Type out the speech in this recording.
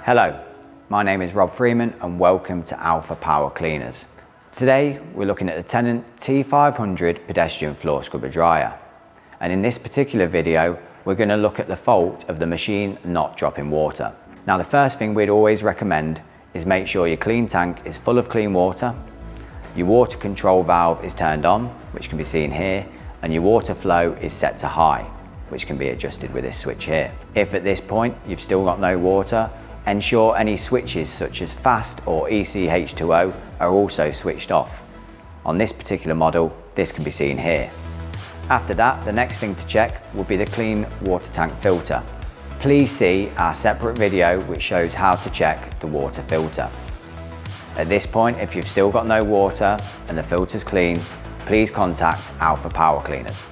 Hello, my name is Rob Freeman and welcome to Alpha Power Cleaners. Today we're looking at the Tennant T500 pedestrian floor scrubber dryer. And in this particular video we're going to look at the fault of the machine not dropping water. Now the first thing we'd always recommend is make sure your clean tank is full of clean water, your water control valve is turned on, which can be seen here, and your water flow is set to high, which can be adjusted with this switch here. If at this point you've still got no water, ensure any switches such as fast or ECH2O are also switched off. On this particular model, this can be seen here. After that, the next thing to check will be the clean water tank filter. Please see our separate video which shows how to check the water filter. At this point, if you've still got no water and the filter's clean, please contact Alpha Power Cleaners.